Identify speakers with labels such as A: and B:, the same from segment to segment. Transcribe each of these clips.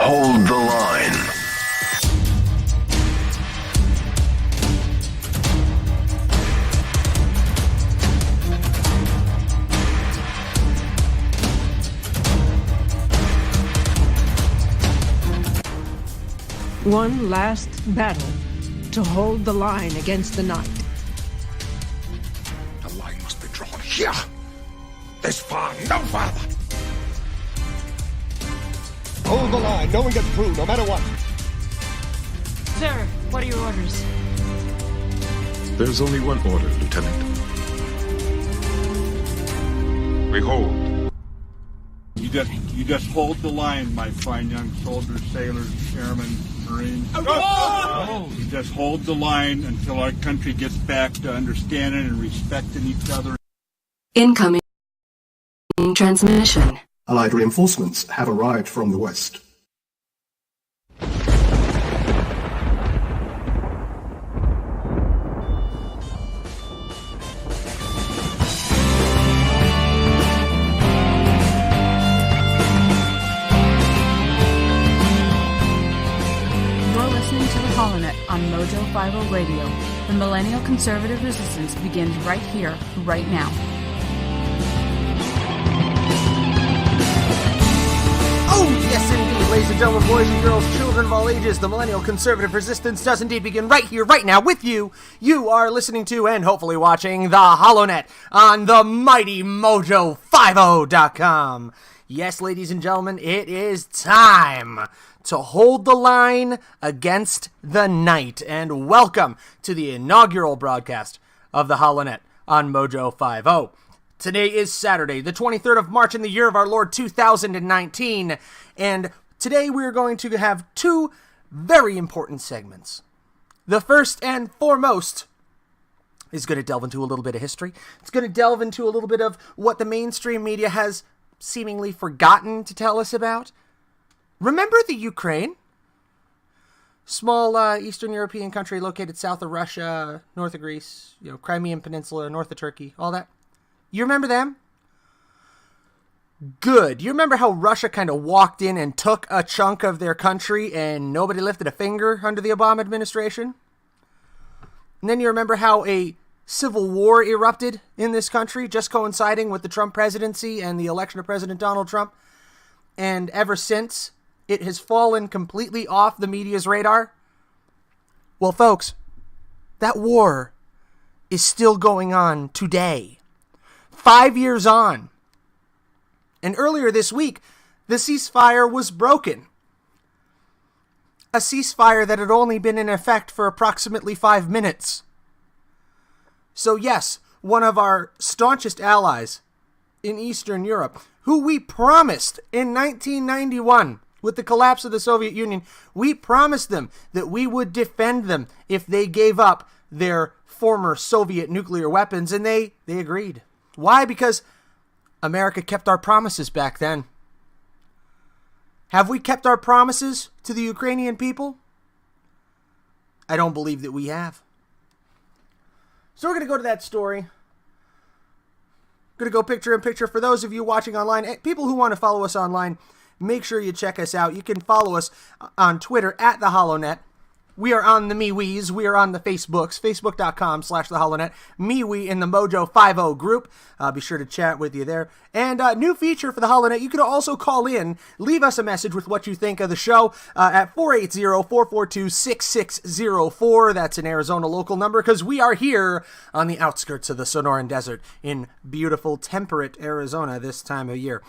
A: Hold the line.
B: One last battle to hold the line against the night.
C: The line must be drawn here. This far, no farther. Hold the line. No one gets through, no matter what.
D: Sir, what are your orders?
E: There's only one order, Lieutenant. We hold.
F: You just hold the line, my fine young soldiers, sailors, airmen, Marines. You just hold the line until our country gets back to understanding and respecting each other.
G: Incoming transmission.
H: Allied reinforcements have arrived from the west.
D: On MoJo5 Radio. The millennial conservative resistance begins right here, right now.
I: Oh, yes indeed, ladies and gentlemen, boys and girls, children of all ages, the millennial conservative resistance does indeed begin right here, right now with you. You are listening to and hopefully watching the HoloNet on the mighty MoJo50.com. Yes, ladies and gentlemen, it is time to hold the line against the night. And welcome to the inaugural broadcast of the HoloNet on MoJo5. Today is Saturday, the 23rd of March in the year of our Lord 2019. And today we're going to have two very important segments. The first and foremost is going to delve into a little bit of history. It's going to delve into a little bit of what the mainstream media has seemingly forgotten to tell us about. Remember the Ukraine? Small Eastern European country located south of Russia, north of Greece, Crimean Peninsula, north of Turkey, all that. You remember them? Good. You remember how Russia kind of walked in and took a chunk of their country and nobody lifted a finger under the Obama administration? And then you remember how a civil war erupted in this country, just coinciding with the Trump presidency and the election of President Donald Trump. And ever since, it has fallen completely off the media's radar. Well, folks, that war is still going on today. 5 years on. And earlier this week, the ceasefire was broken. A ceasefire that had only been in effect for approximately 5 minutes. So yes, one of our staunchest allies in Eastern Europe, who we promised in 1991, with the collapse of the Soviet Union, we promised them that we would defend them if they gave up their former Soviet nuclear weapons, and they agreed. Why? Because America kept our promises back then. Have we kept our promises to the Ukrainian people? I don't believe that we have. So we're going to go to that story. Going to go picture in picture. For those of you watching online, people who want to follow us online, make sure you check us out. You can follow us on Twitter at the HoloNet. We are on the MeWe's. We are on the Facebooks, facebook.com/theholonet. MeWe in the MoJo50 group. Be sure to chat with you there. And new feature for the HoloNet, you can also call in, leave us a message with what you think of the show at 480-442-6604. That's an Arizona local number because we are here on the outskirts of the Sonoran Desert in beautiful, temperate Arizona this time of year.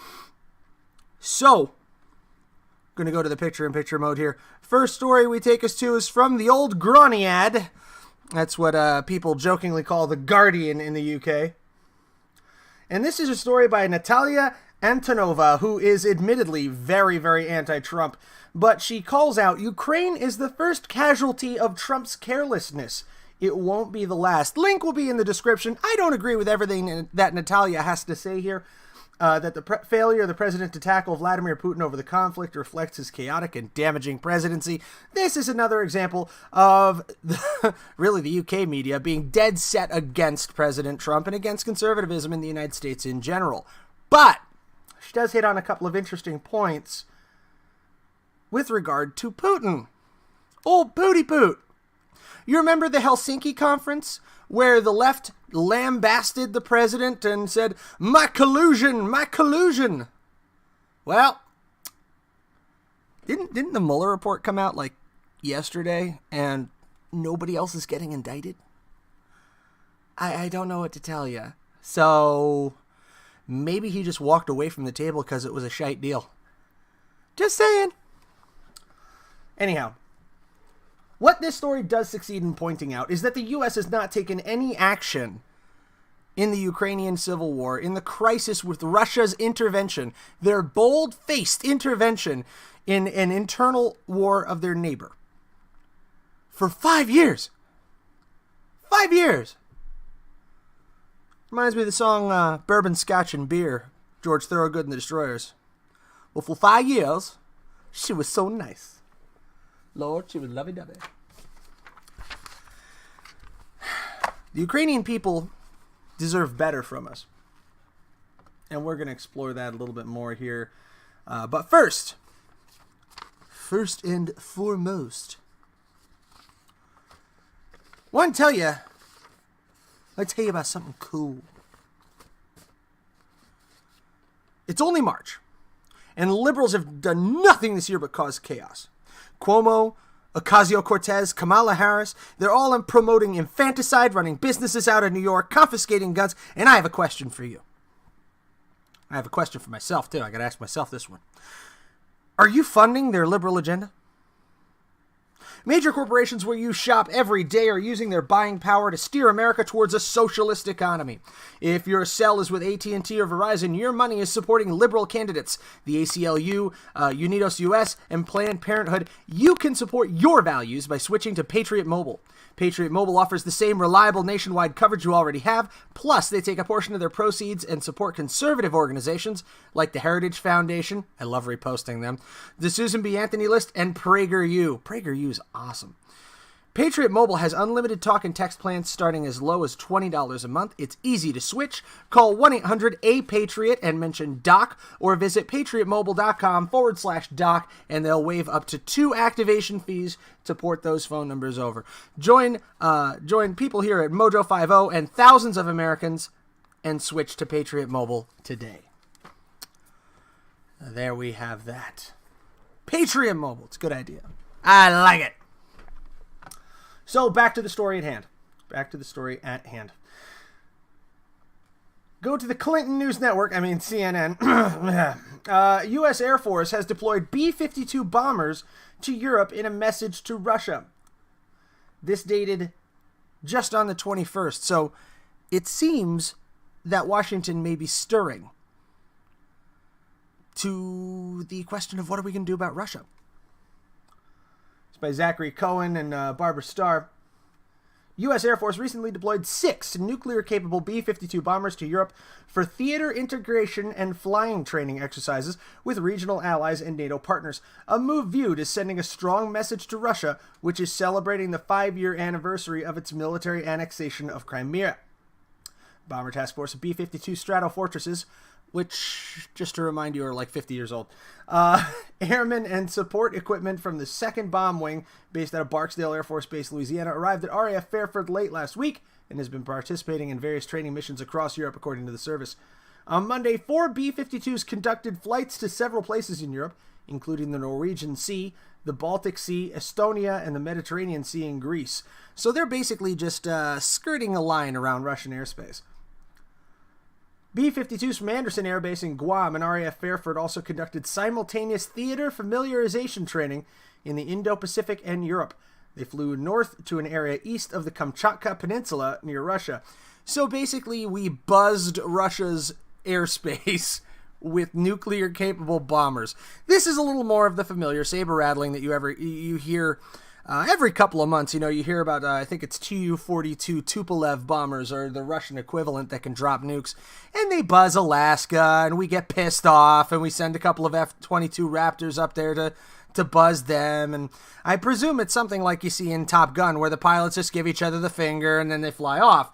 I: So, going to go to the picture-in-picture mode here. First story we take us to is from the old Groniad. That's what people jokingly call the Guardian in the UK. And this is a story by Natalia Antonova, who is admittedly very, very anti-Trump, but she calls out, Ukraine is the first casualty of Trump's carelessness. It won't be the last. Link will be in the description. I don't agree with everything that Natalia has to say here. That the failure of the president to tackle Vladimir Putin over the conflict reflects his chaotic and damaging presidency. This is another example of really the UK media being dead set against President Trump and against conservatism in the United States in general. But she does hit on a couple of interesting points with regard to Putin. Old Pooty Poot. You remember the Helsinki conference where the left lambasted the president and said, my collusion, my collusion. Well, didn't the Mueller report come out like yesterday and nobody else is getting indicted? I don't know what to tell you. So maybe he just walked away from the table because it was a shite deal. Just saying. Anyhow, what this story does succeed in pointing out is that the U.S. has not taken any action in the Ukrainian civil war, in the crisis with Russia's intervention, their bold-faced intervention in an internal war of their neighbor. For 5 years. 5 years. Reminds me of the song Bourbon, Scotch, and Beer, George Thorogood and the Destroyers. Well, for 5 years, she was so nice. Lord, she was lovey-dovey. The Ukrainian people deserve better from us. And we're going to explore that a little bit more here. But first and foremost, want to tell you, let's tell you about something cool. It's only March, and liberals have done nothing this year but cause chaos. Cuomo, Ocasio-Cortez, Kamala Harris, they're all promoting infanticide, running businesses out of New York, confiscating guns, and I have a question for you. I have a question for myself, too. I got to ask myself this one. Are you funding their liberal agenda? Major corporations where you shop every day are using their buying power to steer America towards a socialist economy. If your cell is with AT&T or Verizon, your money is supporting liberal candidates. The ACLU, Unidos US, and Planned Parenthood. You can support your values by switching to Patriot Mobile. Patriot Mobile offers the same reliable nationwide coverage you already have, plus they take a portion of their proceeds and support conservative organizations like the Heritage Foundation, I love reposting them, the Susan B. Anthony List, and PragerU. PragerU is awesome. Patriot Mobile has unlimited talk and text plans starting as low as $20 a month. It's easy to switch. Call 1-800-A-PATRIOT and mention DOC, or visit patriotmobile.com/DOC, and they'll waive up to 2 activation fees to port those phone numbers over. Join people here at MoJo5 and thousands of Americans and switch to Patriot Mobile today. There we have that. Patriot Mobile. It's a good idea. I like it. So back to the story at hand. Go to the Clinton News Network, CNN. U.S. Air Force has deployed B-52 bombers to Europe in a message to Russia. This dated just on the 21st. So it seems that Washington may be stirring to the question of what are we going to do about Russia. By Zachary Cohen and Barbara Starr. U.S. Air Force recently deployed 6 nuclear-capable B-52 bombers to Europe for theater integration and flying training exercises with regional allies and NATO partners, a move viewed as sending a strong message to Russia, which is celebrating the 5-year anniversary of its military annexation of Crimea. Bomber Task Force of B-52 Stratofortresses, which, just to remind you, are like 50 years old. Airmen and support equipment from the 2nd Bomb Wing, based out of Barksdale Air Force Base, Louisiana, arrived at RAF Fairford late last week and has been participating in various training missions across Europe, according to the service. On Monday, 4 B-52s conducted flights to several places in Europe, including the Norwegian Sea, the Baltic Sea, Estonia, and the Mediterranean Sea in Greece. So they're basically just skirting a line around Russian airspace. B-52s from Anderson Air Base in Guam and RAF Fairford also conducted simultaneous theater familiarization training in the Indo-Pacific and Europe. They flew north to an area east of the Kamchatka Peninsula near Russia. So basically, we buzzed Russia's airspace with nuclear-capable bombers. This is a little more of the familiar saber rattling that you hear every couple of months. You hear about, I think it's Tu-42 Tupolev bombers, or the Russian equivalent that can drop nukes. And they buzz Alaska, and we get pissed off, and we send a couple of F-22 Raptors up there to buzz them. And I presume it's something like you see in Top Gun, where the pilots just give each other the finger, and then they fly off.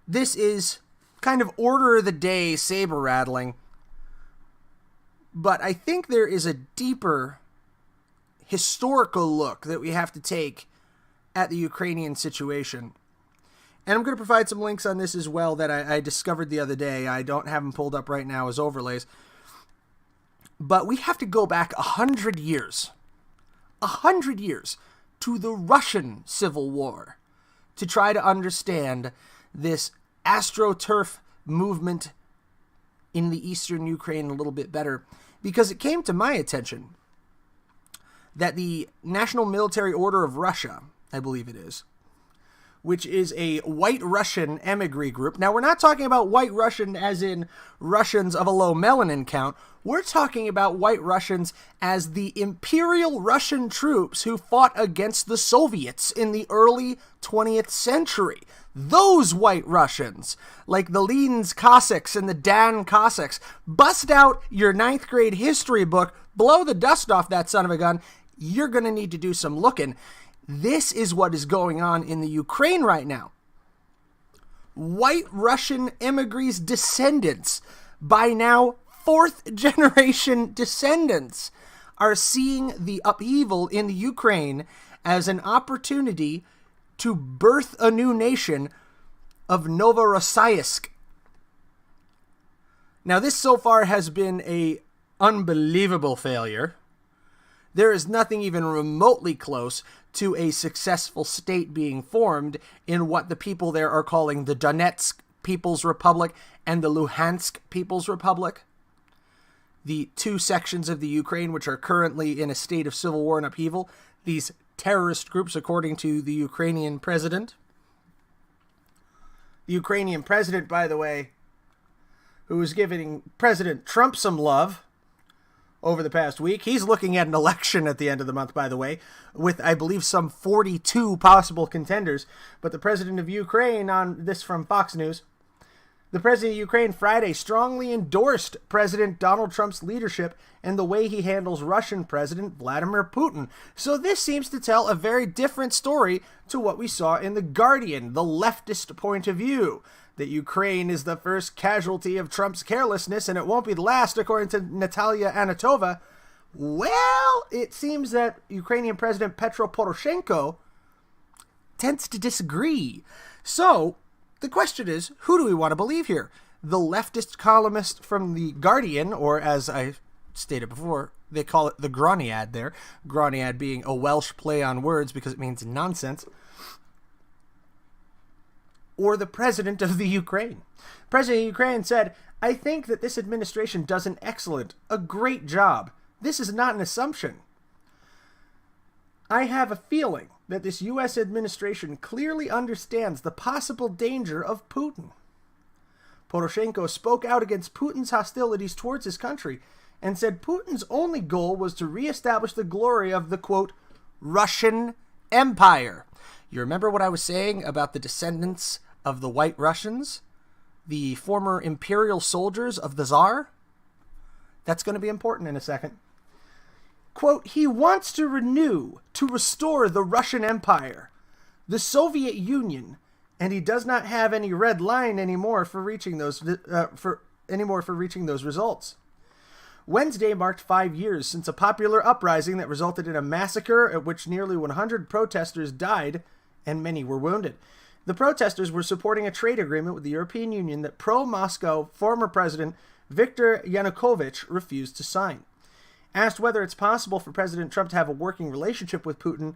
I: This is kind of order of the day saber rattling But I think there is a deeper historical look that we have to take at the Ukrainian situation. And I'm going to provide some links on this as well that I discovered the other day. I don't have them pulled up right now as overlays. But we have to go back 100 years. 100 years to the Russian Civil War to try to understand this AstroTurf movement in the eastern Ukraine a little bit better, because it came to my attention that the National Military Order of Russia, I believe it is, which is a white Russian emigre group. Now, we're not talking about white Russian as in Russians of a low melanin count. We're talking about white Russians as the Imperial Russian troops who fought against the Soviets in the early 20th century. Those white Russians, like the Lenin's Cossacks and the Dan Cossacks, bust out your 9th grade history book, blow the dust off that son of a gun. You're going to need to do some looking. This is what is going on in the Ukraine right now. White Russian emigres' descendants, by now 4th generation descendants, are seeing the upheaval in the Ukraine as an opportunity to birth a new nation of Novorossiysk. Now, this so far has been an unbelievable failure. There is nothing even remotely close to a successful state being formed in what the people there are calling the Donetsk People's Republic and the Luhansk People's Republic. The two sections of the Ukraine which are currently in a state of civil war and upheaval. These terrorist groups, according to the Ukrainian president. The Ukrainian president, by the way, who is giving President Trump some love over the past week. He's looking at an election at the end of the month, by the way, with, I believe, some 42 possible contenders. But the president of Ukraine, on this from Fox News, the president of Ukraine Friday strongly endorsed President Donald Trump's leadership and the way he handles Russian President Vladimir Putin. So this seems to tell a very different story to what we saw in The Guardian, the leftist point of view. That Ukraine is the first casualty of Trump's carelessness, and it won't be the last, according to Natalia Anatova. Well, it seems that Ukrainian President Petro Poroshenko tends to disagree. So, the question is, who do we want to believe here? The leftist columnist from The Guardian, or as I stated before, they call it the Groniad there. Groniad being a Welsh play on words because it means nonsense. Or the president of the Ukraine. President of Ukraine said, "I think that this administration does an excellent, a great job. This is not an assumption. I have a feeling that this U.S. administration clearly understands the possible danger of Putin." Poroshenko spoke out against Putin's hostilities towards his country and said Putin's only goal was to reestablish the glory of the, quote, Russian Empire. You remember what I was saying about the descendants of the White Russians, the former imperial soldiers of the Tsar? That's going to be important in a second. Quote, "He wants to restore the Russian Empire, the Soviet Union, and he does not have any red line anymore for reaching those results." Wednesday marked 5 years since a popular uprising that resulted in a massacre at which nearly 100 protesters died and many were wounded. The protesters were supporting a trade agreement with the European Union that pro-Moscow former President Viktor Yanukovych refused to sign. Asked whether it's possible for President Trump to have a working relationship with Putin,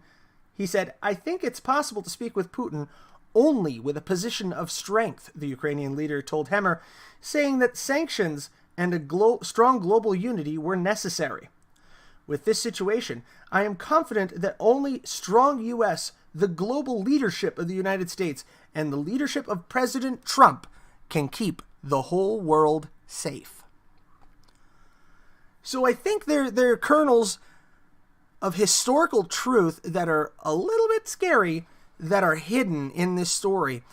I: he said, "I think it's possible to speak with Putin only with a position of strength," the Ukrainian leader told Hemmer, saying that sanctions and a strong global unity were necessary. "With this situation, I am confident that only strong U.S., the global leadership of the United States, and the leadership of President Trump can keep the whole world safe." So I think there are kernels of historical truth that are a little bit scary that are hidden in this story.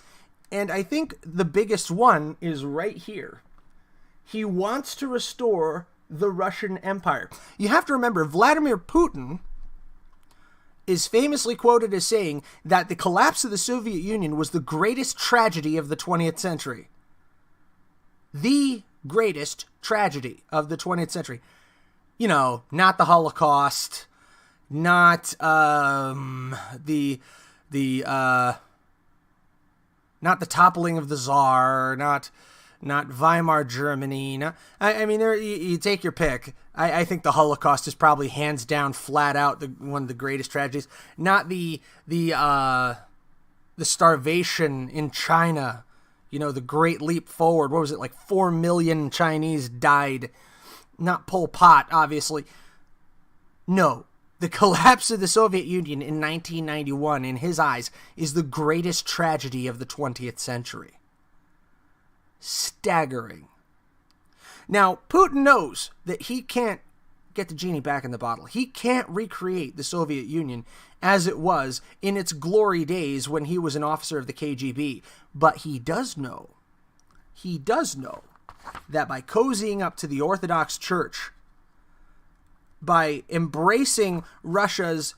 I: And I think the biggest one is right here. He wants to restore the Russian Empire. You have to remember, Vladimir Putin is famously quoted as saying that the collapse of the Soviet Union was the greatest tragedy of the 20th century. The greatest tragedy of the 20th century. not the Holocaust, not the toppling of the Tsar, not Weimar Germany. You take your pick. I think the Holocaust is probably hands down, flat out, one of the greatest tragedies. Not the starvation in China, the Great Leap Forward. What was it, like 4 million Chinese died? Not Pol Pot, obviously. No, the collapse of the Soviet Union in 1991, in his eyes, is the greatest tragedy of the 20th century. Staggering. Now, Putin knows that he can't get the genie back in the bottle. He can't recreate the Soviet Union as it was in its glory days when he was an officer of the KGB. But he does know that by cozying up to the Orthodox Church, by embracing Russia's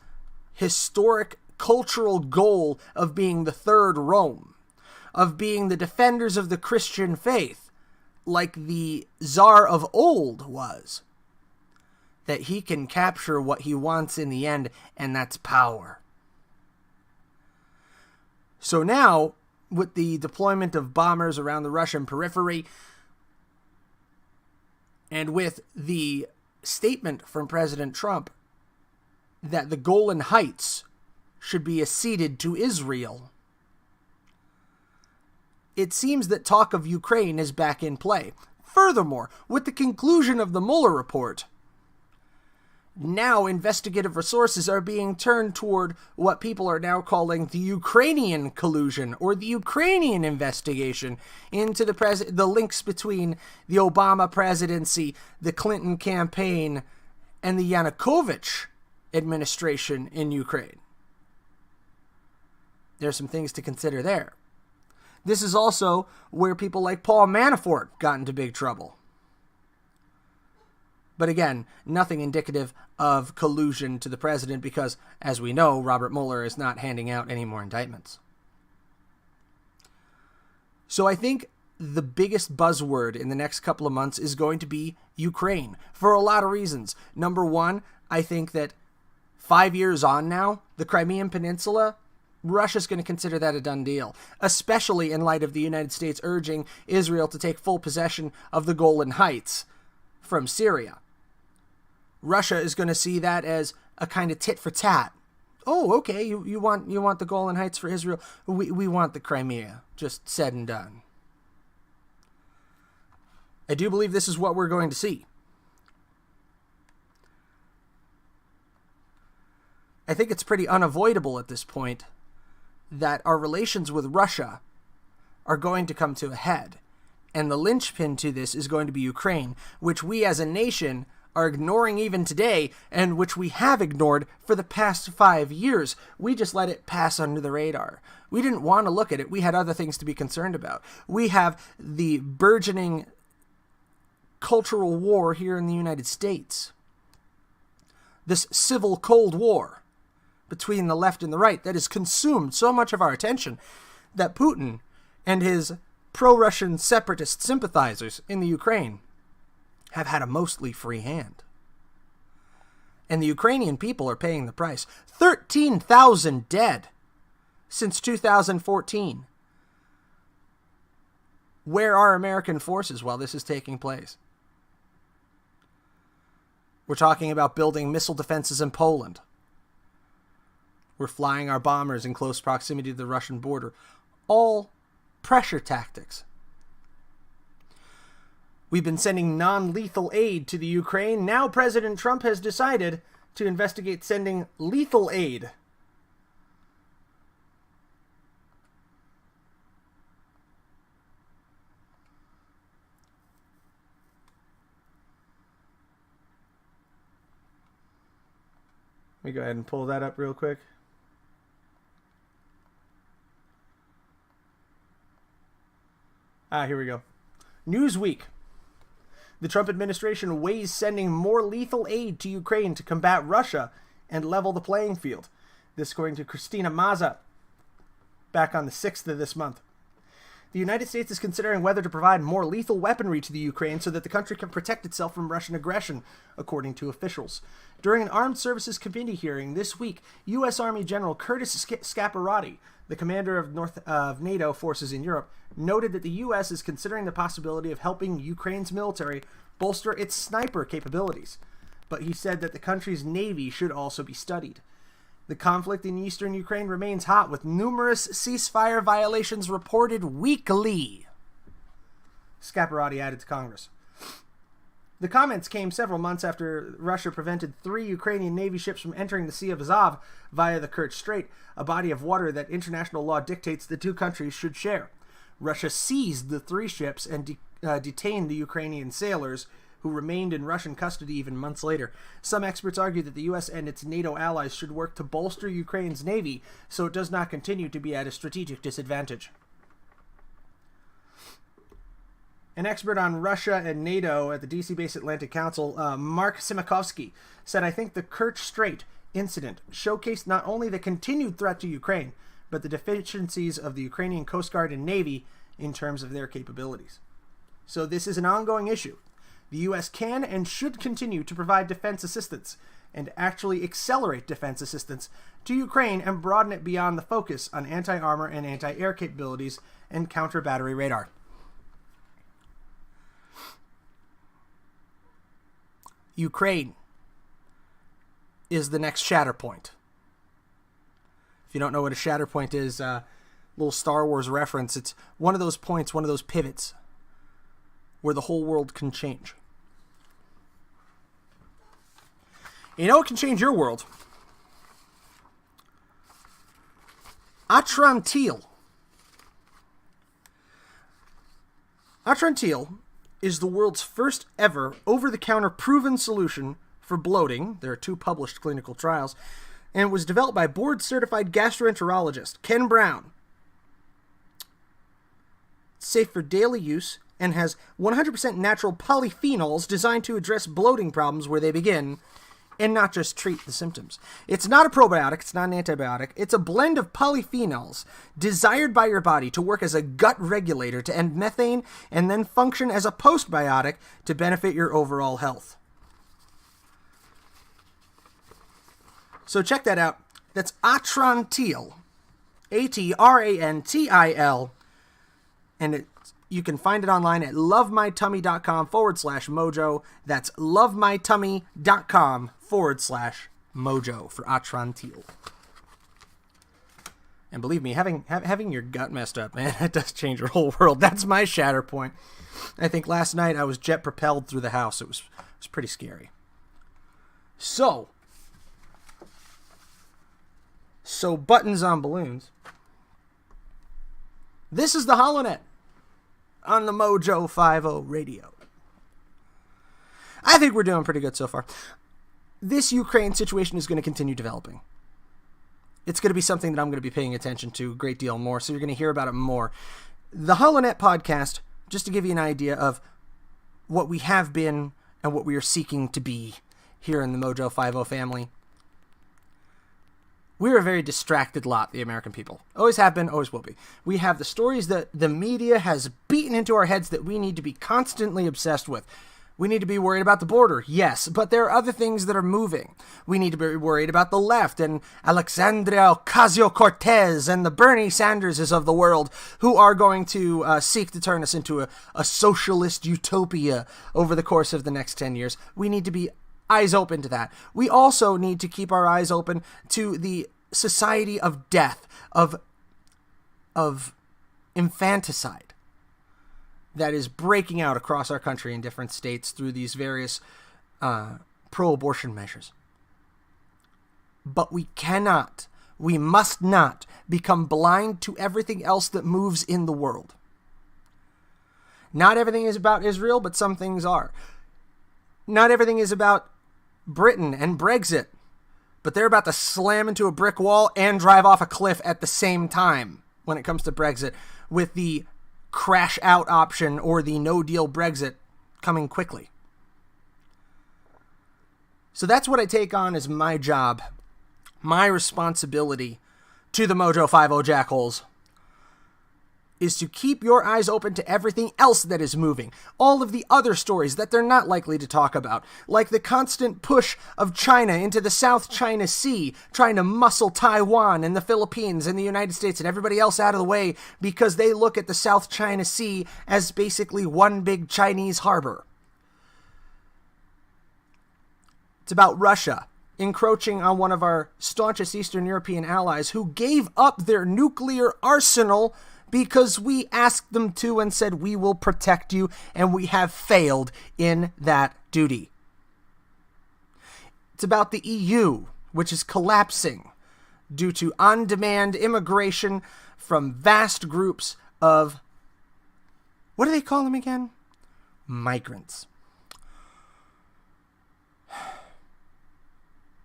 I: historic cultural goal of being the Third Rome, of being the defenders of the Christian faith, like the Tsar of old was, that he can capture what he wants in the end, and that's power. So now, with the deployment of bombers around the Russian periphery, and with the statement from President Trump that the Golan Heights should be acceded to Israel, it seems that talk of Ukraine is back in play. Furthermore, with the conclusion of the Mueller report, now investigative resources are being turned toward what people are now calling the Ukrainian collusion, or the Ukrainian investigation into the links between the Obama presidency, the Clinton campaign, and the Yanukovych administration in Ukraine. There's some things to consider there. This is also where people like Paul Manafort got into big trouble. But again, nothing indicative of collusion to the president because, as we know, Robert Mueller is not handing out any more indictments. So I think the biggest buzzword in the next couple of months is going to be Ukraine, for a lot of reasons. Number one, I think that 5 years on now, the Crimean Peninsula, Russia's going to consider that a done deal, especially in light of the United States urging Israel to take full possession of the Golan Heights from Syria. Russia is going to see that as a kind of tit for tat. Oh, okay, you want the Golan Heights for Israel? We want the Crimea, just said and done. I do believe this is what we're going to see. I think it's pretty unavoidable at this point that our relations with Russia are going to come to a head. And the linchpin to this is going to be Ukraine, which we as a nation are ignoring even today, and which we have ignored for the past 5 years. We just let it pass under the radar. We didn't want to look at it. We had other things to be concerned about. We have the burgeoning cultural war here in the United States. This civil Cold War between the left and the right that has consumed so much of our attention that Putin and his pro-Russian separatist sympathizers in the Ukraine have had a mostly free hand. And the Ukrainian people are paying the price. 13,000 dead since 2014. Where are American forces while this is taking place? We're talking about building missile defenses in Poland. We're flying our bombers in close proximity to the Russian border. All pressure tactics. We've been sending non-lethal aid to the Ukraine. Now President Trump has decided to investigate sending lethal aid. Let me go ahead and pull that up real quick. Here we go. Newsweek. The Trump administration weighs sending more lethal aid to Ukraine to combat Russia and level the playing field. This according to Christina Maza, back on the 6th of this month. The United States is considering whether to provide more lethal weaponry to the Ukraine so that the country can protect itself from Russian aggression, according to officials. During an Armed Services Committee hearing this week, U.S. Army General Curtis Scaparrotti, the commander of NATO forces in Europe, noted that the U.S. is considering the possibility of helping Ukraine's military bolster its sniper capabilities. But he said that the country's navy should also be studied. The conflict in eastern Ukraine remains hot, with numerous ceasefire violations reported weekly, Scaparrotti added to Congress. The comments came several months after Russia prevented 3 Ukrainian Navy ships from entering the Sea of Azov via the Kerch Strait, a body of water that international law dictates the two countries should share. Russia seized the 3 ships and detained the Ukrainian sailors, who remained in Russian custody even months later. Some experts argue that the U.S. and its NATO allies should work to bolster Ukraine's navy so it does not continue to be at a strategic disadvantage. An expert on Russia and NATO at the D.C.-based Atlantic Council, Mark Simakovsky, said, "I think the Kerch Strait incident showcased not only the continued threat to Ukraine, but the deficiencies of the Ukrainian Coast Guard and Navy in terms of their capabilities." So this is an ongoing issue. The U.S. can and should continue to provide defense assistance and actually accelerate defense assistance to Ukraine and broaden it beyond the focus on anti-armor and anti-air capabilities and counter-battery radar. Ukraine is the next Shatterpoint. If you don't know what a Shatterpoint is, little Star Wars reference, it's one of those points, one of those pivots where the whole world can change. You know what can change your world? Atrantil. Atrantil is the world's first ever over-the-counter proven solution for bloating. There are 2 published clinical trials, and was developed by board-certified gastroenterologist Ken Brown. It's safe for daily use and has 100% natural polyphenols designed to address bloating problems where they begin and not just treat the symptoms. It's not a probiotic, it's not an antibiotic, it's a blend of polyphenols desired by your body to work as a gut regulator to end methane and then function as a postbiotic to benefit your overall health. So check that out. That's Atrantil. Atrantil. And you can find it online at lovemytummy.com/mojo. That's lovemytummy.com/mojo for Atrantil. And believe me, having your gut messed up, man, it does change your whole world. That's my Shatterpoint. I think last night I was jet propelled through the house. It was pretty scary. So buttons on balloons. This is the HoloNet on the MoJo5 radio. I think we're doing pretty good so far. This Ukraine situation is going to continue developing. It's going to be something that I'm going to be paying attention to a great deal more, so you're going to hear about it more. The HoloNet podcast, just to give you an idea of what we have been and what we are seeking to be here in the MoJo5 family. We're a very distracted lot, the American people. Always have been, always will be. We have the stories that the media has beaten into our heads that we need to be constantly obsessed with. We need to be worried about the border, yes, but there are other things that are moving. We need to be worried about the left and Alexandria Ocasio-Cortez and the Bernie Sanderses of the world who are going to seek to turn us into a socialist utopia over the course of the next 10 years. We need to be eyes open to that. We also need to keep our eyes open to the society of death, of infanticide that is breaking out across our country in different states through these various pro-abortion measures. But we must not become blind to everything else that moves in the world. Not everything is about Israel, but some things are. Not everything is about Britain and Brexit, but they're about to slam into a brick wall and drive off a cliff at the same time when it comes to Brexit, with the crash out option or the no deal Brexit coming quickly. So that's what I take on as my job, my responsibility to the MoJo5 jackholes, is to keep your eyes open to everything else that is moving. All of the other stories that they're not likely to talk about, like the constant push of China into the South China Sea, trying to muscle Taiwan and the Philippines and the United States and everybody else out of the way because they look at the South China Sea as basically one big Chinese harbor. It's about Russia encroaching on one of our staunchest Eastern European allies who gave up their nuclear arsenal because we asked them to and said, we will protect you, and we have failed in that duty. It's about the EU, which is collapsing due to on-demand immigration from vast groups of, what do they call them again? Migrants.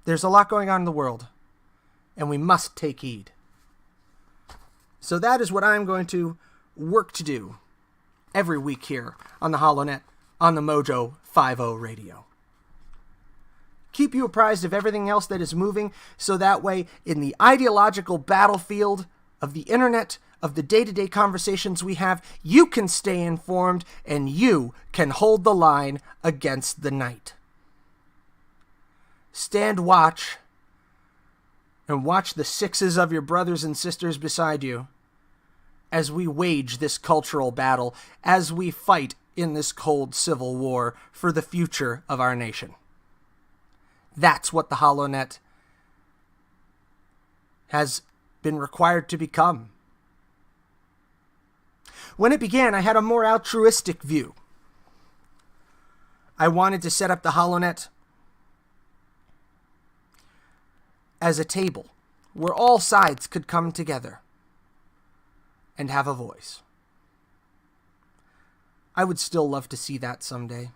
I: There's a lot going on in the world, and we must take heed. So that is what I'm going to work to do every week here on the HoloNet, on the MoJo5 radio. Keep you apprised of everything else that is moving, so that way, in the ideological battlefield of the internet, of the day-to-day conversations we have, you can stay informed, and you can hold the line against the night. Stand watch, and watch the sixes of your brothers and sisters beside you as we wage this cultural battle, as we fight in this cold civil war for the future of our nation. That's what the HoloNet has been required to become. When it began, I had a more altruistic view. I wanted to set up the HoloNet as a table where all sides could come together and have a voice. I would still love to see that someday.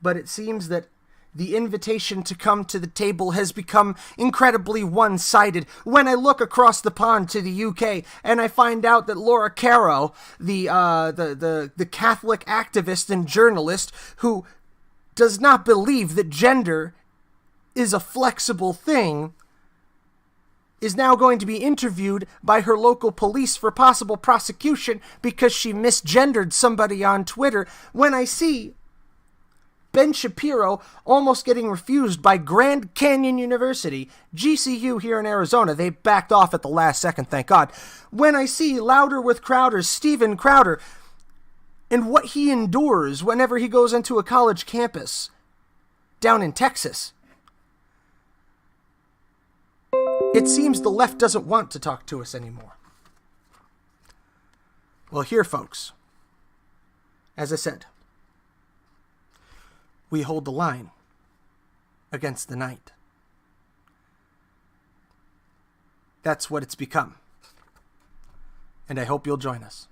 I: But it seems that the invitation to come to the table has become incredibly one-sided. When I look across the pond to the UK and I find out that Laura Caro, the Catholic activist and journalist who does not believe that gender is a flexible thing, is now going to be interviewed by her local police for possible prosecution because she misgendered somebody on Twitter. When I see Ben Shapiro almost getting refused by Grand Canyon University, GCU here in Arizona, they backed off at the last second, thank God. When I see Louder with Crowder's Steven Crowder and what he endures whenever he goes into a college campus down in Texas, it seems the left doesn't want to talk to us anymore. Well, here, folks, as I said, we hold the line against the night. That's what it's become. And I hope you'll join us.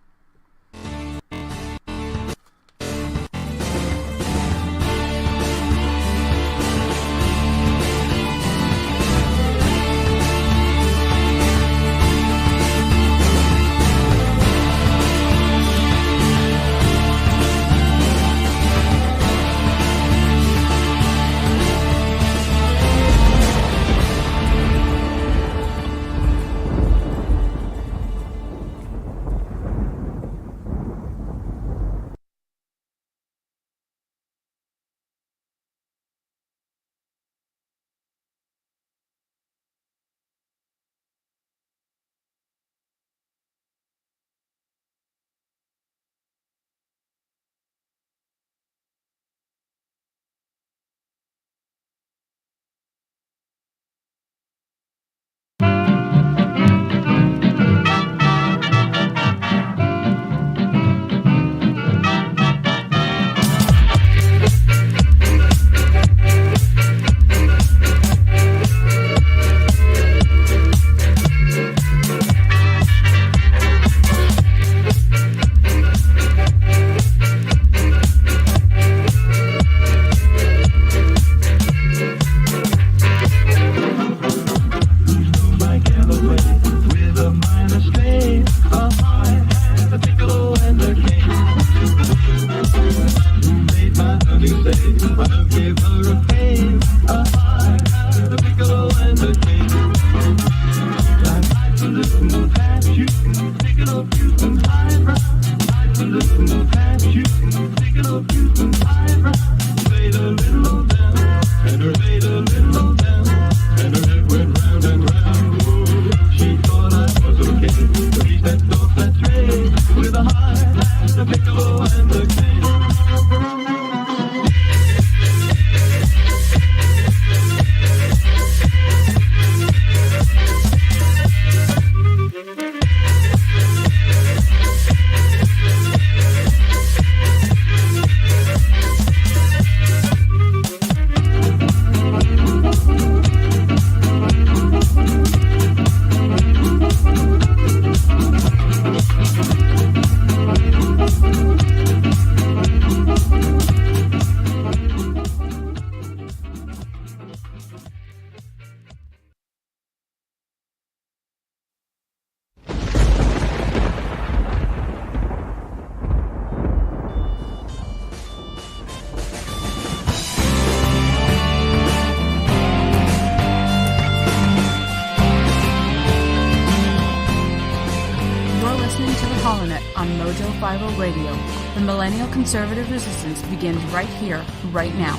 D: on MoJo5 Radio. The Millennial Conservative Resistance begins right here, right now.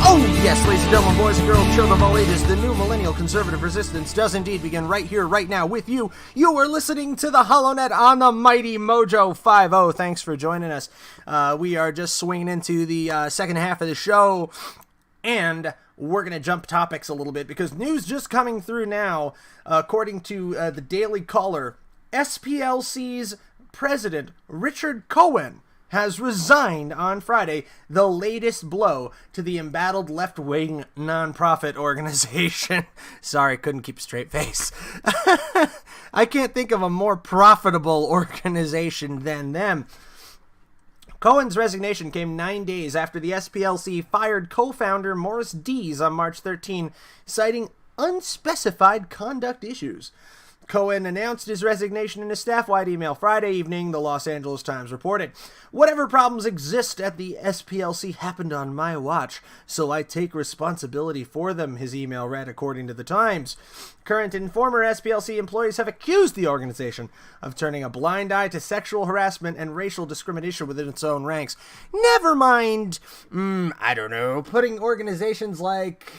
I: Oh, yes, ladies and gentlemen, boys and girls, children of all ages, the new Millennial Conservative Resistance does indeed begin right here, right now with you. You are listening to the HoloNet on the mighty MoJo5. Thanks for joining us. We are just swinging into the second half of the show, and we're going to jump topics a little bit because news just coming through now, according to the Daily Caller, SPLC's president, Richard Cohen, has resigned on Friday, the latest blow to the embattled left-wing nonprofit organization. Sorry, couldn't keep a straight face. I can't think of a more profitable organization than them. Cohen's resignation came 9 days after the SPLC fired co-founder Morris Dees on March 13, citing unspecified conduct issues. Cohen announced his resignation in a staff-wide email Friday evening, the Los Angeles Times reported. Whatever problems exist at the SPLC happened on my watch, so I take responsibility for them, his email read, according to the Times. Current and former SPLC employees have accused the organization of turning a blind eye to sexual harassment and racial discrimination within its own ranks. Never mind, putting organizations like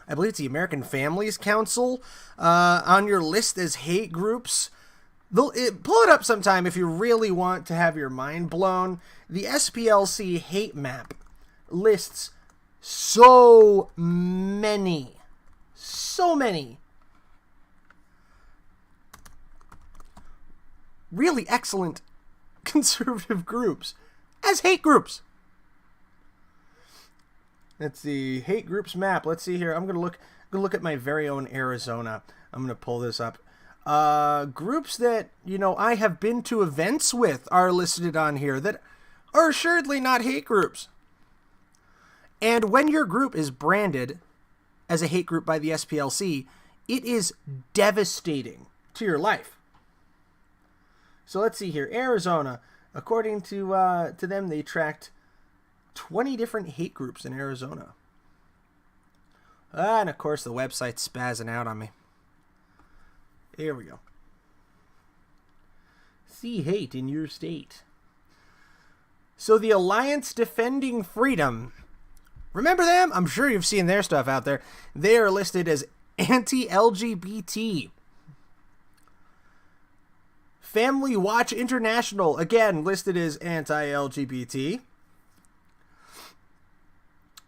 I: I believe it's the American Families Council, on your list as hate groups. Pull it up sometime if you really want to have your mind blown. The SPLC hate map lists so many really excellent conservative groups as hate groups. It's the hate groups map. Let's see here. I'm gonna look at my very own Arizona. I'm gonna pull this up. Groups that I have been to events with are listed on here that are assuredly not hate groups. And when your group is branded as a hate group by the SPLC, it is devastating to your life. So let's see here. Arizona, according to them, they tracked 20 different hate groups in Arizona. And of course the website's spazzing out on me. Here we go. See hate in your state. So the Alliance Defending Freedom, remember them? I'm sure you've seen their stuff out there. They are listed as anti-LGBT. Family Watch International, again listed as anti-LGBT.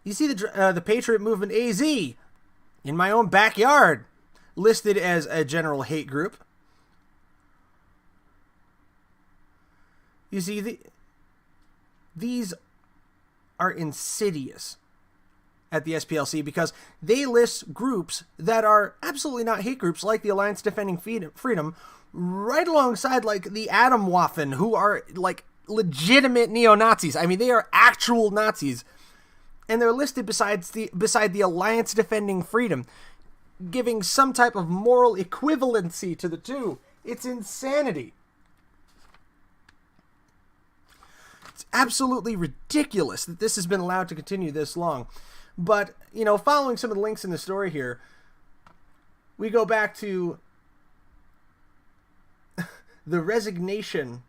I: You see the Patriot Movement AZ in my own backyard, listed as a general hate group. You see, these are insidious at the SPLC because they list groups that are absolutely not hate groups, like the Alliance Defending Freedom, right alongside like the Atomwaffen, who are like legitimate neo-Nazis. I mean, they are actual Nazis. And they're listed beside the Alliance Defending Freedom, giving some type of moral equivalency to the two. It's insanity. It's absolutely ridiculous that this has been allowed to continue this long. But, following some of the links in the story here, we go back to the resignation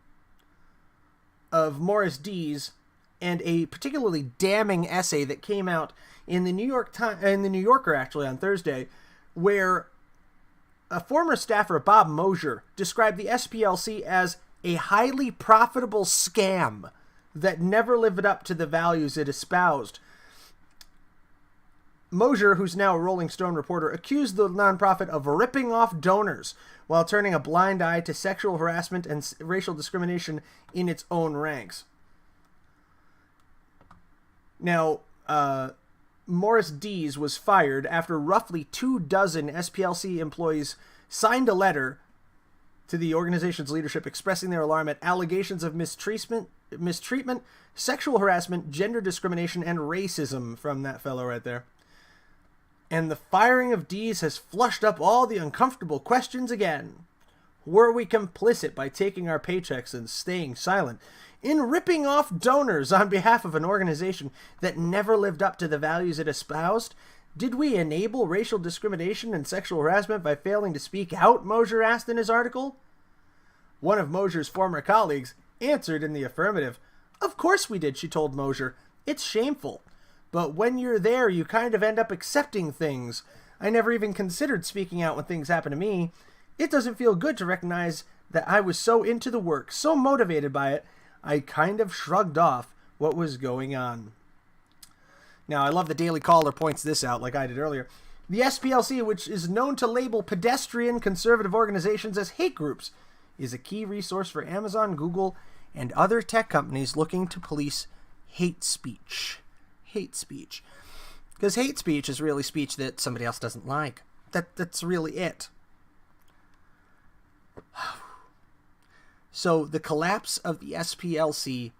I: of Morris Dees and a particularly damning essay that came out in the New Yorker actually on Thursday, where a former staffer, Bob MoJo, described the SPLC as a highly profitable scam that never lived up to the values it espoused. MoJo, who's now a Rolling Stone reporter, accused the nonprofit of ripping off donors while turning a blind eye to sexual harassment and racial discrimination in its own ranks. Now, Morris Dees was fired after roughly 24 SPLC employees signed a letter to the organization's leadership expressing their alarm at allegations of mistreatment, sexual harassment, gender discrimination, and racism from that fellow right there. And the firing of Dees has flushed up all the uncomfortable questions again. Were we complicit by taking our paychecks and staying silent in ripping off donors on behalf of an organization that never lived up to the values it espoused? Did we enable racial discrimination and sexual harassment by failing to speak out, MoJo asked in his article. One of MoJo's former colleagues answered in the affirmative. Of course we did, she told MoJo. It's shameful. But when you're there, you kind of end up accepting things. I never even considered speaking out when things happen to me. It doesn't feel good to recognize that I was so into the work, so motivated by it, I kind of shrugged off what was going on. Now, I love the Daily Caller points this out like I did earlier. The SPLC, which is known to label pedestrian conservative organizations as hate groups, is a key resource for Amazon, Google, and other tech companies looking to police hate speech. Hate speech. Because hate speech is really speech that somebody else doesn't like. That's really it. So the collapse of the SPLC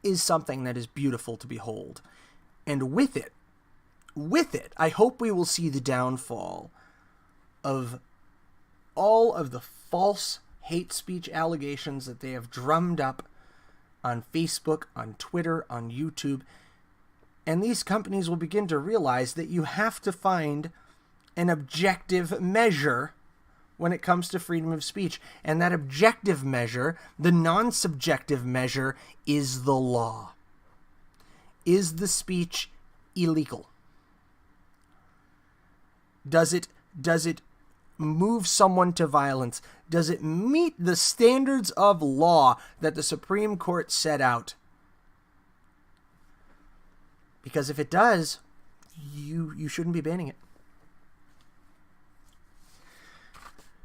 I: is something that is beautiful to behold. And with it, I hope we will see the downfall of all of the false hate speech allegations that they have drummed up on Facebook, on Twitter, on YouTube. And these companies will begin to realize that you have to find an objective measure when it comes to freedom of speech. And that objective measure, the non-subjective measure, is the law. Is the speech illegal? Does it move someone to violence? Does it meet the standards of law that the Supreme Court set out? Because if it does, you shouldn't be banning it.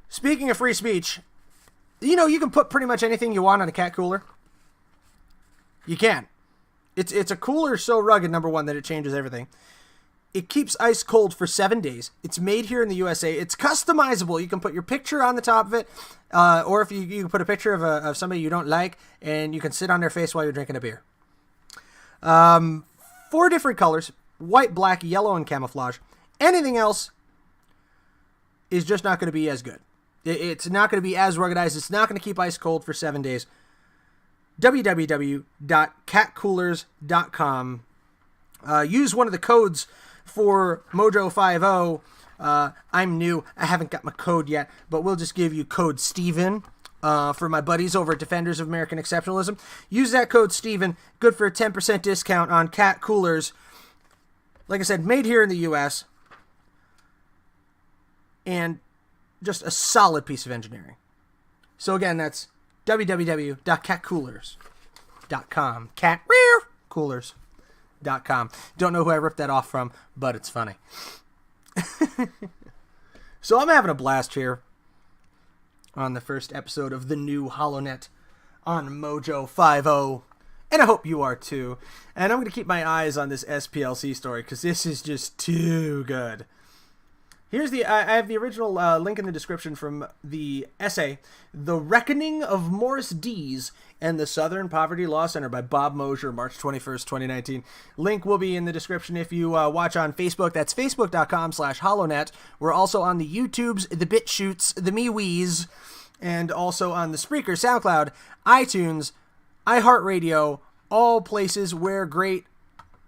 I: Speaking of free speech, you know, you can put pretty much anything you want on a cat cooler. You can. It's a cooler so rugged, number one, that it changes everything. It keeps ice cold for 7 days. It's made here in the USA. It's customizable. You can put your picture on the top of it, or if you can put a picture of somebody you don't like, and you can sit on their face while you're drinking a beer. 4 different colors: white, black, yellow, and camouflage. Anything else is just not going to be as good. It's not going to be as ruggedized. It's not going to keep ice cold for 7 days. www.catcoolers.com. Use one of the codes for MoJo5. I'm new. I haven't got my code yet, but we'll just give you code Steven for my buddies over at Defenders of American Exceptionalism. Use that code Steven. Good for a 10% discount on cat coolers. Like I said, made here in the U.S. And just a solid piece of engineering. So again, that's www.catcoolers.com. Catcoolers.com. Don't know who I ripped that off from, but it's funny. So I'm having a blast here on the first episode of the new HoloNet on MoJo5. And I hope you are too. And I'm going to keep my eyes on this SPLC story because this is just too good. Here's I have the original link in the description from the essay, The Reckoning of Morris Dees and the Southern Poverty Law Center by Bob MoJo, March 21st, 2019. Link will be in the description if you watch on Facebook. That's facebook.com/HoloNet. We're also on the YouTubes, the BitChutes, the MeWees, and also on the Spreaker, SoundCloud, iTunes, iHeartRadio, all places where great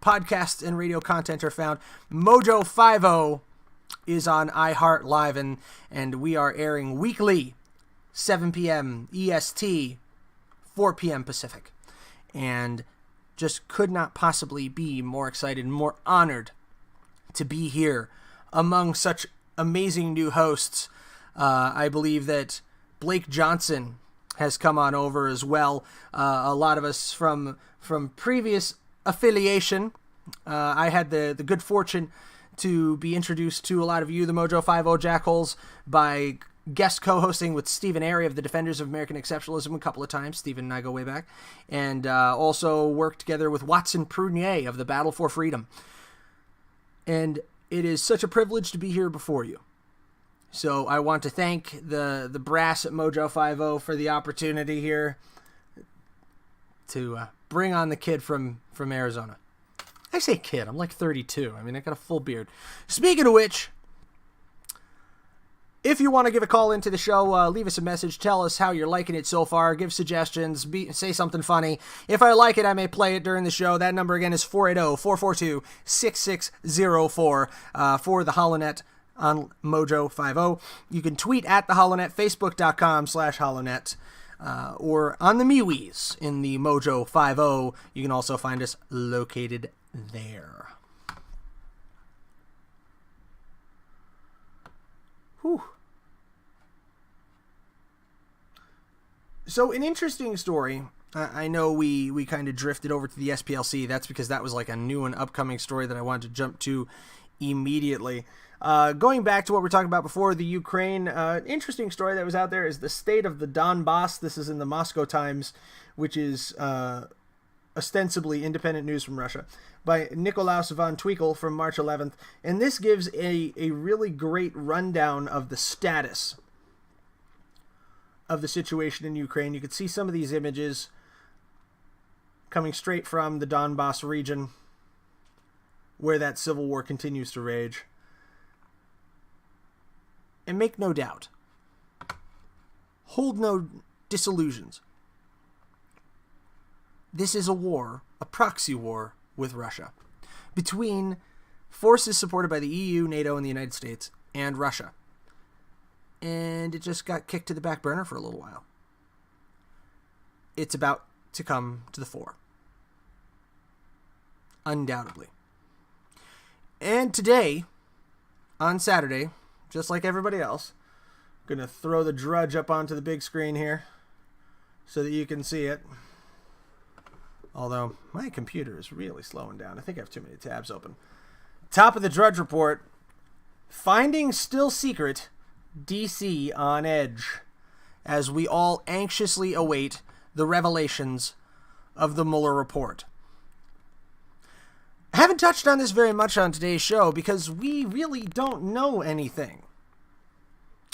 I: podcasts and radio content are found. MoJo5 is on iHeart Live, and we are airing weekly 7 p.m. EST, 4 p.m. Pacific. And just could not possibly be more excited and more honored to be here among such amazing new hosts. I believe that Blake Johnson has come on over as well. A lot of us from previous affiliation. I had the good fortune to be introduced to a lot of you, the MoJo5 Jackholes, by guest co-hosting with Stephen Airy of the Defenders of American Exceptionalism a couple of times. Stephen and I go way back. And also worked together with Watson Prunier of the Battle for Freedom. And it is such a privilege to be here before you. So I want to thank the brass at MoJo5 for the opportunity here to bring on the kid from Arizona. I say kid, I'm like 32. I mean, I got a full beard. Speaking of which, if you want to give a call into the show, leave us a message. Tell us how you're liking it so far. Give suggestions. Say something funny. If I like it, I may play it during the show. That number again is 480-442-6604 for the HoloNet on MoJo5. You can tweet at the HoloNet, Facebook.com/HoloNet, or on the MeWes in the MoJo5. You can also find us located there. Whew. So an interesting story. I know we kind of drifted over to the SPLC. That's because that was like a new and upcoming story that I wanted to jump to immediately. Going back to what we were talking about before, the Ukraine, interesting story that was out there is the state of the Donbass. This is in the Moscow Times, which is ostensibly independent news from Russia, by Nikolaus von Tweakel from March 11th. And this gives a really great rundown of the status of the situation in Ukraine. You can see some of these images coming straight from the Donbass region, where that civil war continues to rage. And make no doubt, hold no disillusions, this is a war, a proxy war with Russia, between forces supported by the EU, NATO, and the United States, and Russia. And it just got kicked to the back burner for a little while. It's about to come to the fore. Undoubtedly. And today, on Saturday, just like everybody else, I'm going to throw the Drudge up onto the big screen here so that you can see it. Although, my computer is really slowing down. I think I have too many tabs open. Top of the Drudge Report, finding still secret, DC on edge, as we all anxiously await the revelations of the Mueller report. I haven't touched on this very much on today's show because we really don't know anything.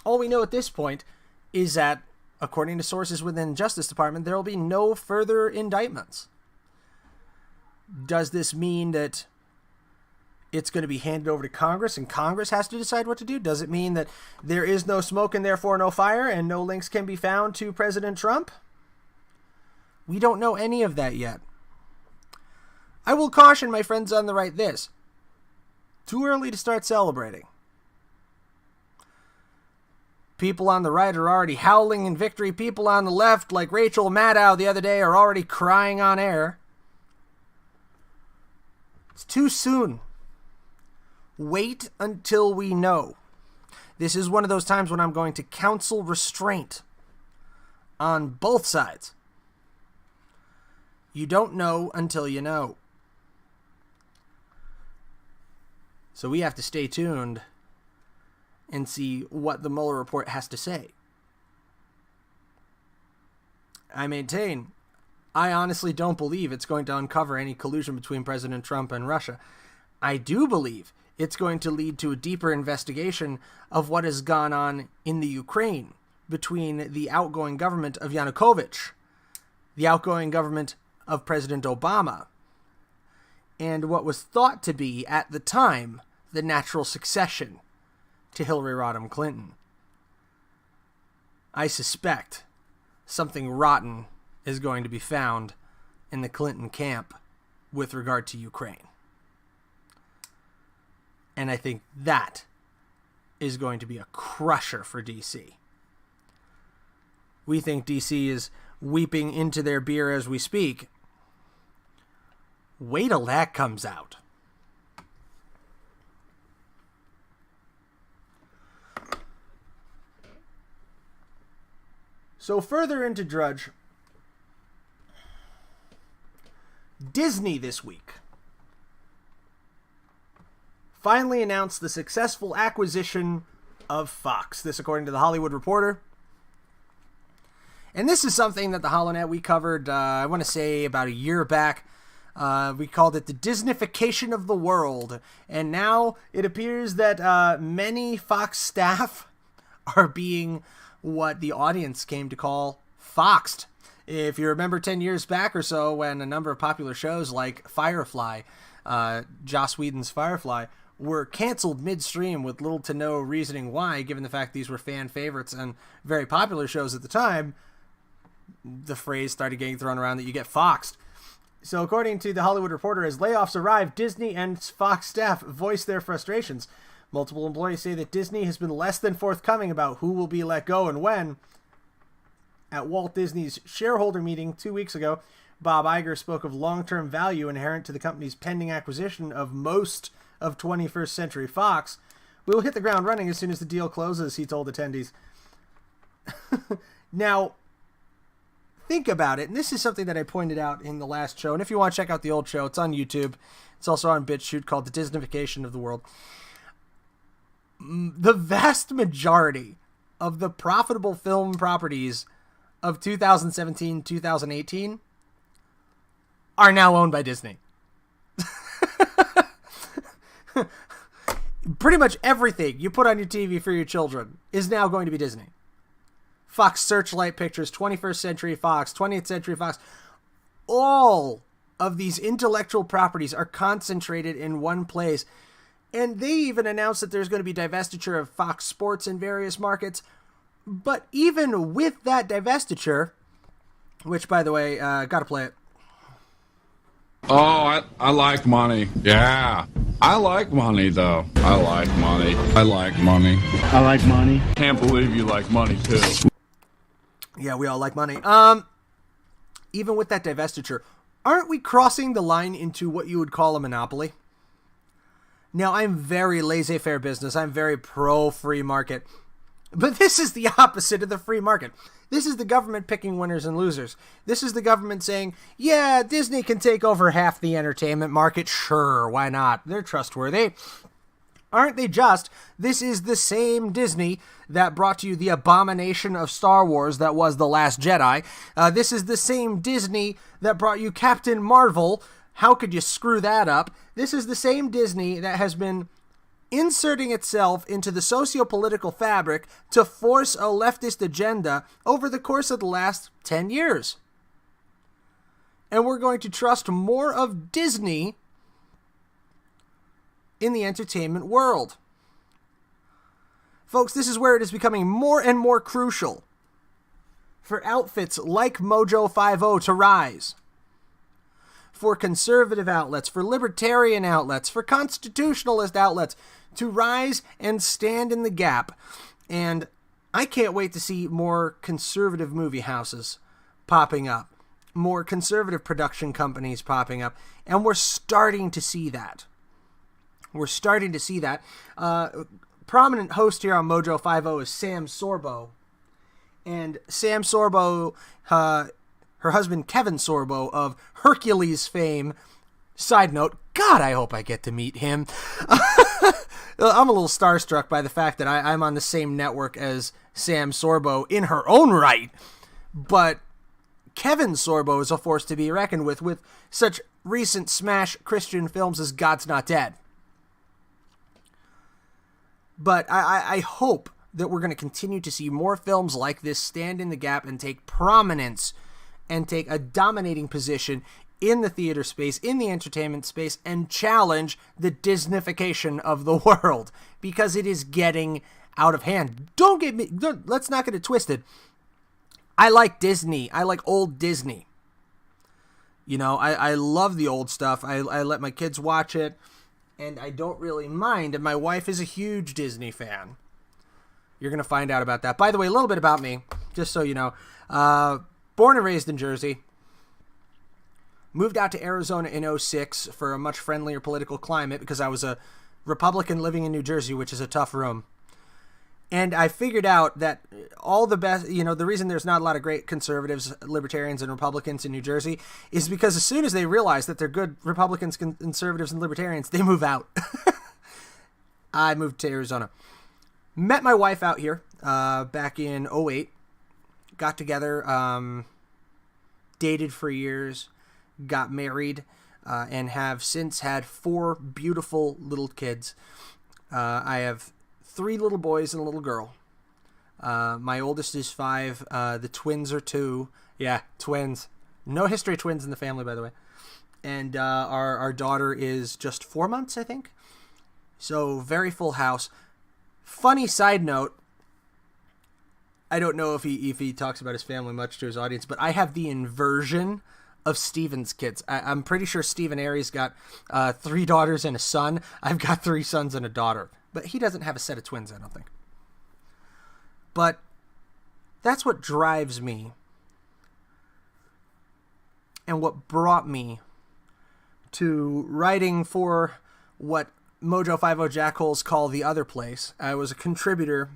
I: All we know at this point is that, according to sources within the Justice Department, there will be no further indictments. Does this mean that it's going to be handed over to Congress and Congress has to decide what to do? Does it mean that there is no smoke and therefore no fire and no links can be found to President Trump? We don't know any of that yet. I will caution my friends on the right this. Too early to start celebrating. People on the right are already howling in victory. People on the left, like Rachel Maddow the other day, are already crying on air. It's too soon. Wait until we know. This is one of those times when I'm going to counsel restraint on both sides. You don't know until you know. So we have to stay tuned and see what the Mueller report has to say. I maintain, I honestly don't believe it's going to uncover any collusion between President Trump and Russia. I do believe it's going to lead to a deeper investigation of what has gone on in the Ukraine between the outgoing government of Yanukovych, the outgoing government of President Obama, and what was thought to be, at the time, the natural succession to Hillary Rodham Clinton. I suspect something rotten is going to be found in the Clinton camp with regard to Ukraine. And I think that is going to be a crusher for DC. we think DC is weeping into their beer as we speak. Wait till that comes out. So further into Drudge, Disney this week finally announced the successful acquisition of Fox. This according to The Hollywood Reporter. And this is something that the HoloNet we covered, I want to say about a year back. We called it the Disneyfication of the world. And now it appears that many Fox staff are being what the audience came to call foxed. If you remember 10 years back or so, when a number of popular shows like Firefly, Joss Whedon's Firefly, were canceled midstream with little to no reasoning why, given the fact these were fan favorites and very popular shows at the time, the phrase started getting thrown around that you get foxed. So according to The Hollywood Reporter, as layoffs arrive, Disney and Fox staff voice their frustrations. Multiple employees say that Disney has been less than forthcoming about who will be let go and when. At Walt Disney's shareholder meeting 2 weeks ago, Bob Iger spoke of long-term value inherent to the company's pending acquisition of most of 21st Century Fox. We will hit the ground running as soon as the deal closes, he told attendees. Now, think about it, and this is something that I pointed out in the last show, and if you want to check out the old show, it's on YouTube. It's also on BitChute, called The Disneyfication of the World. The vast majority of the profitable film properties of 2017, 2018 are now owned by Disney. Pretty much everything you put on your TV for your children is now going to be Disney. Fox Searchlight Pictures, 21st Century Fox, 20th Century Fox. All of these intellectual properties are concentrated in one place. And they even announced that there's going to be divestiture of Fox Sports in various markets. But even with that divestiture, which, by the way, gotta play it.
A: Oh, I like money. Yeah. I like money, though. I like money. I like money.
G: I like money.
A: Can't believe you like money, too.
I: Yeah, we all like money. Even with that divestiture, aren't we crossing the line into what you would call a monopoly? Now, I'm very laissez-faire business. I'm very pro-free market. But this is the opposite of the free market. This is the government picking winners and losers. This is the government saying, yeah, Disney can take over half the entertainment market. Sure, why not? They're trustworthy. Aren't they just? This is the same Disney that brought you the abomination of Star Wars that was The Last Jedi. This is the same Disney that brought you Captain Marvel. How could you screw that up? This is the same Disney that has been inserting itself into the socio-political fabric to force a leftist agenda over the course of the last 10 years. And we're going to trust more of Disney in the entertainment world. Folks, this is where it is becoming more and more crucial for outfits like MoJo5 to rise. For conservative outlets, for libertarian outlets, for constitutionalist outlets to rise and stand in the gap. And I can't wait to see more conservative movie houses popping up, more conservative production companies popping up, and we're starting to see that. We're starting to see that. Prominent host here on MoJo5 is Sam Sorbo. And Sam Sorbo, her husband Kevin Sorbo of Hercules fame. Side note, God, I hope I get to meet him. I'm a little starstruck by the fact that I'm on the same network as Sam Sorbo in her own right. But Kevin Sorbo is a force to be reckoned with such recent smash Christian films as God's Not Dead. But I hope that we're going to continue to see more films like this stand in the gap and take prominence and take a dominating position in the theater space, in the entertainment space, and challenge the Disneyfication of the world, because it is getting out of hand. Let's not get it twisted. I like Disney. I like old Disney. You know, I love the old stuff. I let my kids watch it, and I don't really mind. And my wife is a huge Disney fan. You're going to find out about that. By the way, a little bit about me. just so you know. Born and raised in Jersey. Moved out to Arizona in 2006 for a much friendlier political climate because I was a Republican living in New Jersey, which is a tough room. And I figured out that all the best, the reason there's not a lot of great conservatives, libertarians, and Republicans in New Jersey is because as soon as they realize that they're good Republicans, conservatives, and libertarians, they move out. I moved to Arizona. Met my wife out here back in 2008. Got together, dated for years, got married, and have since had 4 beautiful little kids. I have 3 little boys and a little girl. My oldest is 5. The twins are 2. Yeah, twins. No history of twins in the family, by the way. And our daughter is just 4 months, I think. So very full house. Funny side note. I don't know if he talks about his family much to his audience, but I have the inversion of Steven's kids. I'm pretty sure Stephen Aries got 3 daughters and a son. I've got 3 sons and a daughter. But he doesn't have a set of twins, I don't think. But that's what drives me. And what brought me to writing for what MoJo5 jackholes call the other place. I was a contributor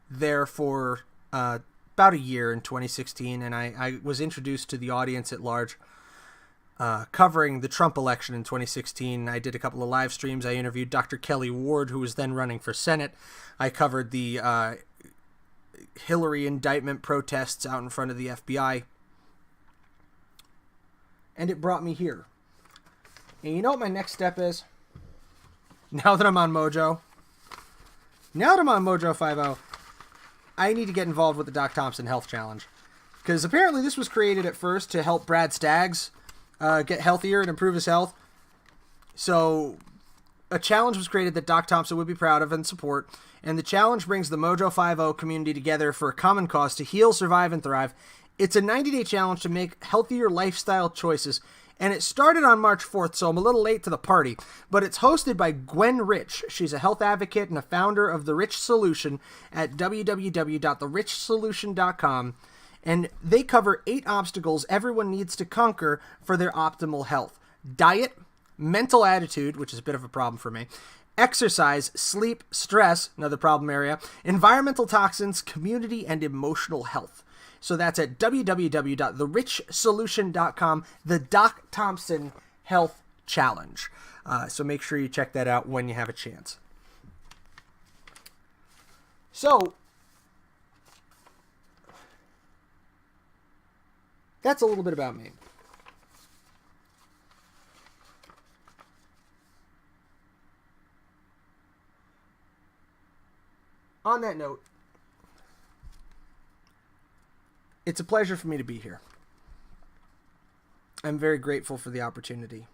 I: there for about a year in 2016, and I was introduced to the audience at large covering the Trump election in 2016. I did a couple of live streams. I interviewed Dr. Kelly Ward, who was then running for Senate. I covered the Hillary indictment protests out in front of the FBI. And it brought me here. And you know what my next step is? Now that I'm on MoJo, now that I'm on MoJo5, I need to get involved with the Doc Thompson Health Challenge. Because apparently this was created at first to help Brad Staggs get healthier and improve his health. So a challenge was created that Doc Thompson would be proud of and support. And the challenge brings the MoJo5 community together for a common cause to heal, survive, and thrive. It's a 90-day challenge to make healthier lifestyle choices. And it started on March 4th, so I'm a little late to the party. But it's hosted by Gwen Rich. She's a health advocate and a founder of The Rich Solution at www.therichsolution.com. And they cover 8 obstacles everyone needs to conquer for their optimal health. Diet, mental attitude, which is a bit of a problem for me, exercise, sleep, stress, another problem area, environmental toxins, community, and emotional health. So that's at www.therichsolution.com, the Doc Thompson Health Challenge. So make sure you check that out when you have a chance. So that's a little bit about me. On that note, it's a pleasure for me to be here. I'm very grateful for the opportunity.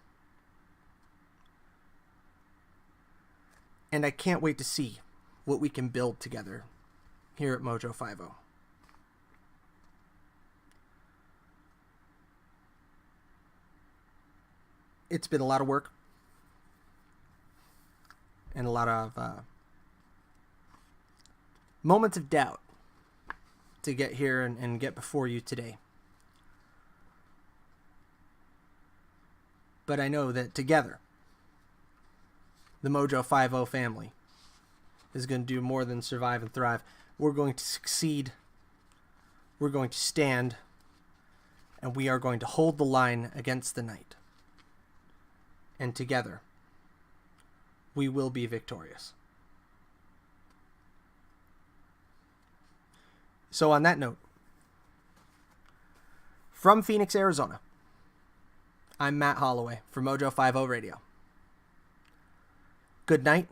I: And I can't wait to see what we can build together here at MoJo5. It's been a lot of work and a lot of moments of doubt to get here and get before you today. But I know that together, the MoJo5 family is going to do more than survive and thrive. We're going to succeed. We're going to stand. And we are going to hold the line against the night. And together, we will be victorious. So on that note, from Phoenix, Arizona, I'm Matt Holloway for MoJo5 Radio. Good night.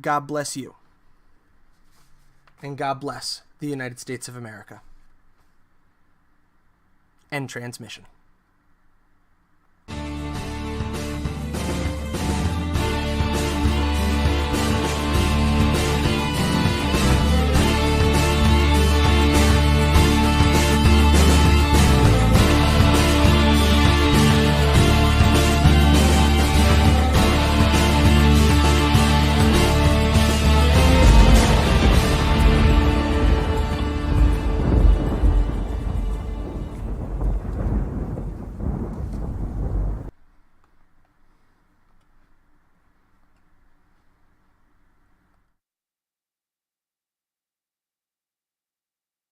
I: God bless you. And God bless the United States of America. End transmission.